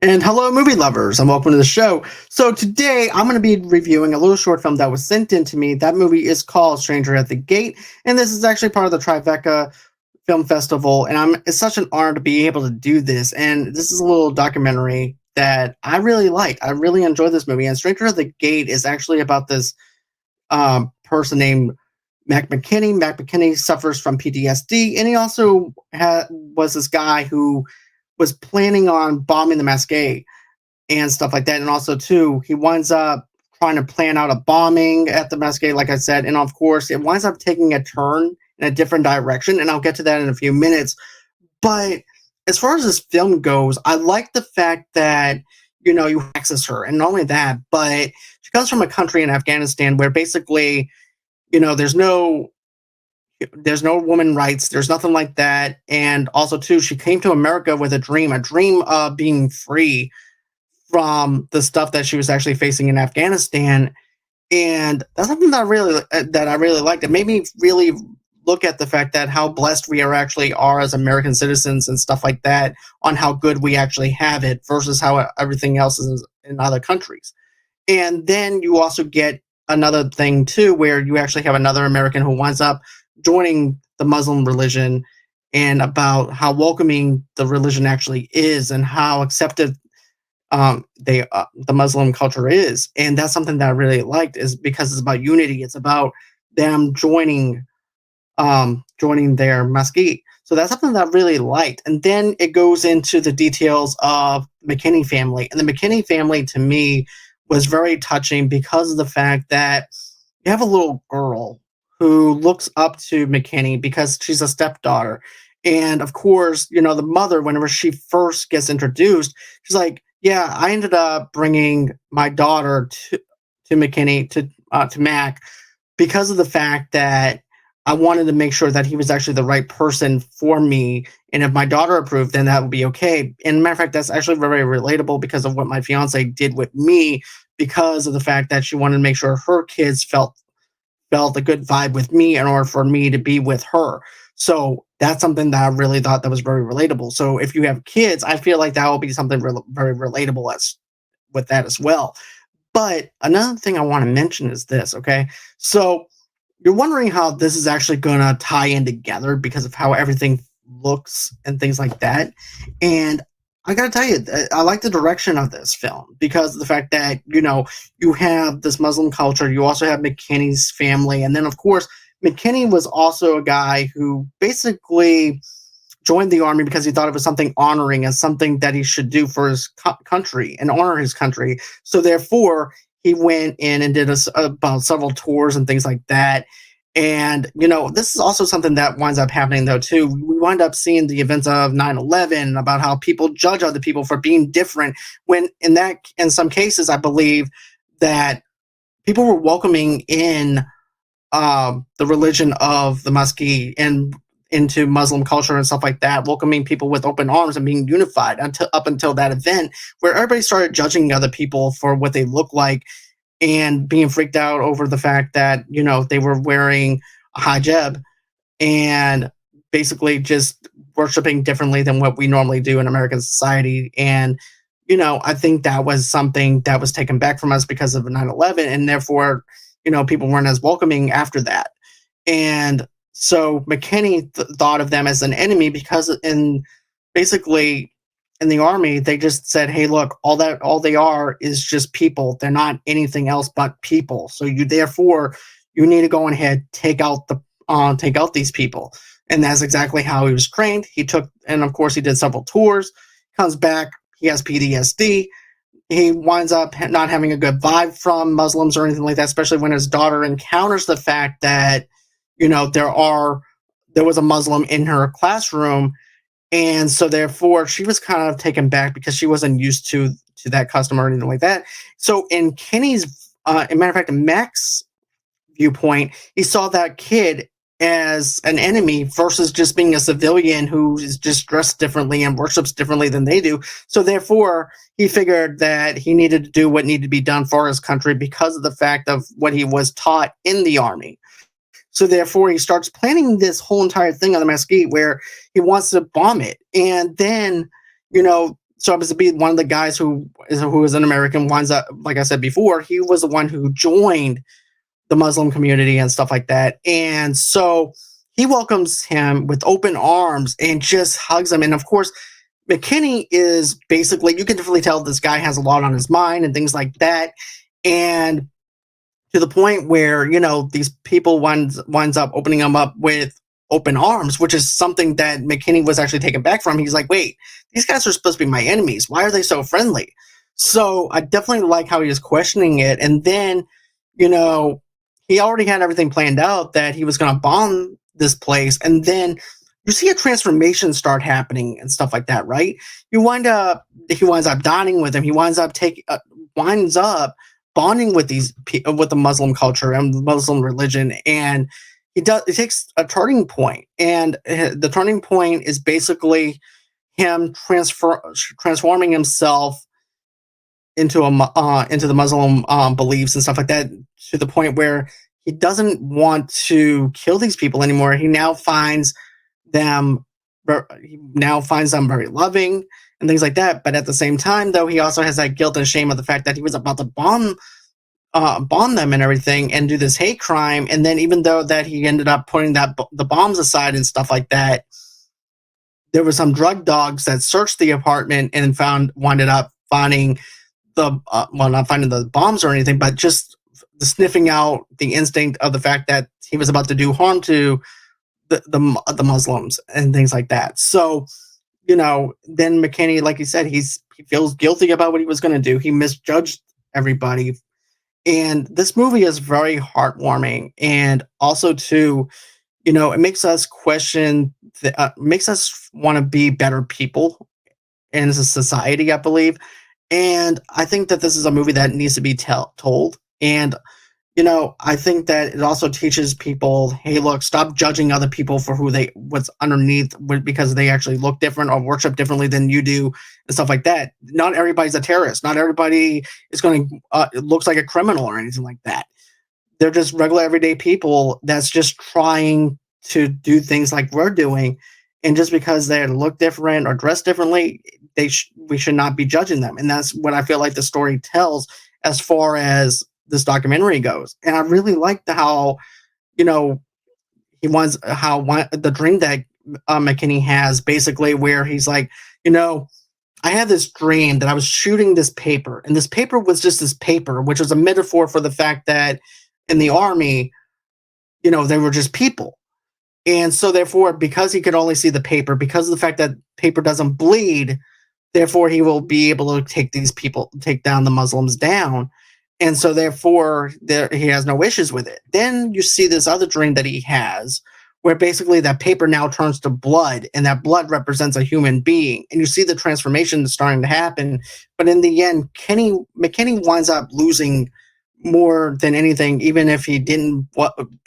And hello, movie lovers, and welcome to the show. So, today I'm going to be reviewing a little short film that was sent in to me. That movie is called Stranger at the Gate, and this is actually part of the Tribeca Film Festival. And it's such an honor to be able to do this. And this is a little documentary that I really like. I really enjoy this movie. And Stranger at the Gate is actually about this person named Mac McKinney. Mac McKinney suffers from PTSD, and he also was this guy who was planning on bombing the Masquerade and stuff like that. And also, too, he winds up trying to plan out a bombing at the Masquerade, like I said. And of course, it winds up taking a turn in a different direction. And I'll get to that in a few minutes. But as far as this film goes, I like the fact that, you access her. And not only that, but she comes from a country in Afghanistan where basically, there's no woman rights, there's nothing like that. And also, too, she came to America with a dream of being free from the stuff that she was actually facing in Afghanistan. And that's something that I really liked. It made me really look at the fact that how blessed we actually are as American citizens and stuff like that, on how good we actually have it versus how everything else is in other countries. And then you also get another thing too, where you actually have another American who winds up joining the Muslim religion, and about how welcoming the religion actually is and how accepted the Muslim culture is. And that's something that I really liked, is because it's about unity. It's about them joining their mosque. So that's something that I really liked. And then it goes into the details of the McKinney family. And the McKinney family, to me, was very touching because of the fact that you have a little girl who looks up to McKinney because she's a stepdaughter. And of course, the mother, whenever she first gets introduced, she's like, "Yeah, I ended up bringing my daughter to McKinney, to Mac, because of the fact that I wanted to make sure that he was actually the right person for me. And if my daughter approved, then that would be okay." And matter of fact, that's actually very relatable because of what my fiance did with me, because of the fact that she wanted to make sure her kids felt a good vibe with me in order for me to be with her. So that's something that I really thought that was very relatable. So if you have kids, I feel like that will be something very relatable as with that as well. But another thing I want to mention is this, okay? So you're wondering how this is actually going to tie in together because of how everything looks and things like that. And I got to tell you, I like the direction of this film because of the fact that, you have this Muslim culture, you also have McKinney's family. And then, of course, McKinney was also a guy who basically joined the army because he thought it was something honoring and something that he should do for his country and honor his country. So therefore, he went in and did about several tours and things like that. And, this is also something that winds up happening, though, too. We wind up seeing the events of 9/11, about how people judge other people for being different, when in some cases, I believe that people were welcoming in the religion of the Muskie and into Muslim culture and stuff like that, welcoming people with open arms and being unified up until that event, where everybody started judging other people for what they look like and being freaked out over the fact that, they were wearing a hijab and basically just worshiping differently than what we normally do in American society. And, I think that was something that was taken back from us because of 9/11, and therefore, people weren't as welcoming after that. And so McKinney thought of them as an enemy because basically in the army, they just said, "Hey, look, all they are is just people. They're not anything else but people. So you need to go ahead, take out these people." And that's exactly how he was trained. And of course, he did several tours. Comes back, he has PTSD. He winds up not having a good vibe from Muslims or anything like that, especially when his daughter encounters the fact that, there was a Muslim in her classroom. And so therefore she was kind of taken back because she wasn't used to that custom or anything like that. So in matter of fact, in Mac's viewpoint, he saw that kid as an enemy versus just being a civilian who is just dressed differently and worships differently than they do. So therefore, he figured that he needed to do what needed to be done for his country because of the fact of what he was taught in the army. So therefore, he starts planning this whole entire thing on the Mesquite where he wants to bomb it. And then, so happens to be one of the guys who is an American, winds up, like I said before, he was the one who joined the Muslim community and stuff like that. And so he welcomes him with open arms and just hugs him. And of course, McKinney is basically, you can definitely tell this guy has a lot on his mind and things like that. And to the point where, these people winds up opening him up with open arms, which is something that McKinney was actually taken back from. He's like, wait, these guys are supposed to be my enemies. Why are they so friendly? So I definitely like how he was questioning it. And then, he already had everything planned out that he was going to bomb this place. And then you see a transformation start happening and stuff like that, right? He winds up dining with him. He winds up bonding with with the Muslim culture and the Muslim religion, and it takes a turning point, and the turning point is basically him transforming himself into the Muslim beliefs and stuff like that, to the point where he doesn't want to kill these people anymore. He now finds them very loving and things like that. But at the same time, though, he also has that guilt and shame of the fact that he was about to bomb them and everything and do this hate crime. And then even though that he ended up putting the bombs aside and stuff like that, there were some drug dogs that searched the apartment and ended up finding not finding the bombs or anything, but just sniffing out the instinct of the fact that he was about to do harm to the Muslims and things like that. So, then McKinney, like you said, he feels guilty about what he was going to do. He misjudged everybody. And this movie is very heartwarming. And also, too, it makes us question, makes us want to be better people in a society, I believe. And I think that this is a movie that needs to be told. And I think that it also teaches people, hey, look, stop judging other people for what's underneath, because they actually look different or worship differently than you do and stuff like that. Not everybody's a terrorist. Not everybody is looks like a criminal or anything like that. They're just regular everyday people that's just trying to do things like we're doing. And just because they look different or dress differently, we should not be judging them. And that's what I feel like the story tells as far as this documentary goes. And I really liked how, the dream that McKinney has, basically, where he's like, I had this dream that I was shooting this paper, and this paper was just this paper, which was a metaphor for the fact that in the army, they were just people. And so therefore, because he could only see the paper, because of the fact that paper doesn't bleed, therefore he will be able to take down the Muslims down. And so therefore he has no issues with it. Then you see this other dream that he has, where basically that paper now turns to blood, and that blood represents a human being. And you see the transformation starting to happen. But in the end, McKinney winds up losing more than anything, even if he didn't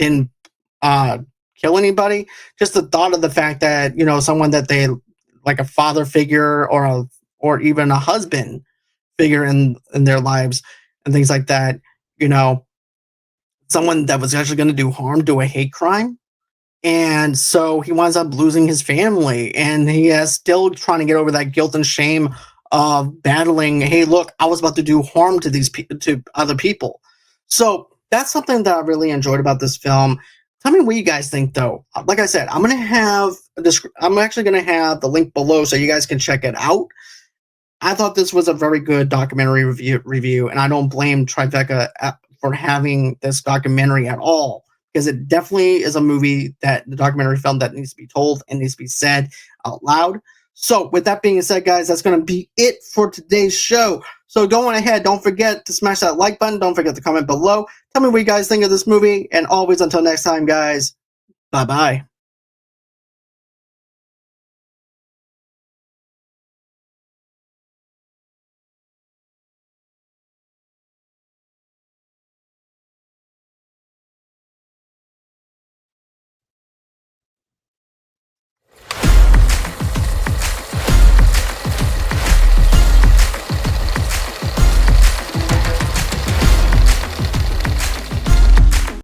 kill anybody. Just the thought of the fact that, someone that they, like a father figure or even a husband figure in their lives and things like that, someone that was actually going to do a hate crime. And so he winds up losing his family, and he is still trying to get over that guilt and shame of battling, hey, look, I was about to do harm to to other people. So that's something that I really enjoyed about this film. Tell me what you guys think, though. Like I said, I'm actually going to have the link below so you guys can check it out. I thought this was a very good documentary review, and I don't blame Tribeca for having this documentary at all, because it definitely is the documentary film that needs to be told and needs to be said out loud. So with that being said, guys, that's going to be it for today's show. So going ahead, don't forget to smash that like button. Don't forget to comment below. Tell me what you guys think of this movie. And always, until next time, guys, bye-bye.